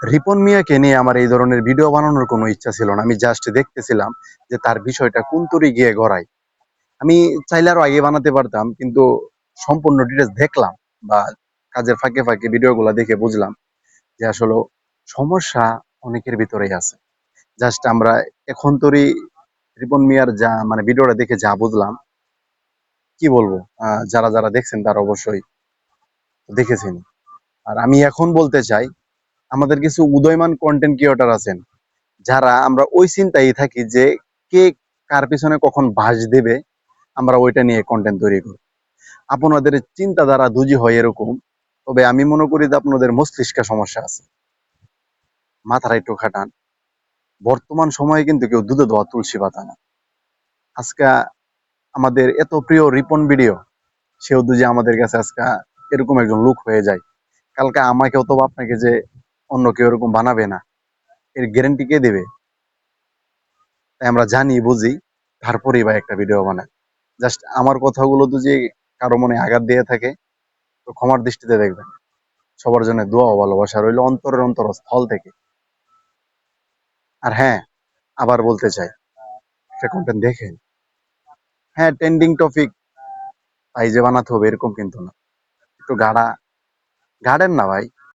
রিপন মিয়াকে নিয়ে আমার এই ধরনের ভিডিও বানানোর কোনো ইচ্ছা ছিল না। আমি জাস্ট দেখতেছিলাম যে তার বিষয়টা কোন তরি গিয়ে গড়ায়। আমি চাইলে আরো আগে বানাতে পারতাম, কিন্তু সম্পূর্ণ ডিটেলস দেখলাম বা কাজের ফাঁকে ফাঁকে ভিডিওগুলো দেখে বুঝলাম যে আসলে সমস্যা অনেকের ভিতরেই আছে। জাস্ট আমরা এখন তোরই রিপন মিয়ার যা মানে ভিডিওটা দেখে যা বুঝলাম, কি বলবো, যারা যারা দেখছেন তারা অবশ্যই দেখেছেন। আর আমি এখন বলতে চাই, আমাদের কিছু উদয়মান কন্টেন্ট ক্রিয়েটর আছেন যারা আমরা ওই চিন্তায় থাকি যে কে কার পিছনে কখন বাস দেবে, আমরা ওইটা নিয়ে কন্টেন্ট তৈরি করি। আপনাদের চিন্তাধারা দুজি হয় এরকম, তবে আমি মনে করি যে আপনাদের মস্তিষ্কে সমস্যা আছে, মাথাটা একটু খাটান। বর্তমান সময়ে কিন্তু কেউ দুধে ধোয়া তুলসী পাতা না। আজকে আমাদের এত প্রিয় রিপন ভিডিও, সেও যে আমাদের কাছে আজকে এরকম একজন লোক হয়ে যায়, কালকে আমাকে অথবা আপনাকে যে অন্য কেউ এরকম বানাবে না, এর গ্যারান্টি কে দেবে? তাই আমরা জানি বুঝি, তারপরেই ভাই একটা ভিডিও বানায়। জাস্ট আমার কথাগুলো যে কারো মনে আঘাত দিয়ে থাকে, তো ক্ষমার দৃষ্টিতে দেখবেন। সবার জন্য দোয়া ও ভালোবাসা রইল অন্তরের অন্তরস্থল থেকে। আর হ্যাঁ, আবার বলতে চাই, একটা কন্টেন্ট দেখেন। হ্যাঁ, ট্রেন্ডিং টপিক তাই যে বানাতে হবে এরকম কিন্তু না। একটু গাড়েন না ভাই।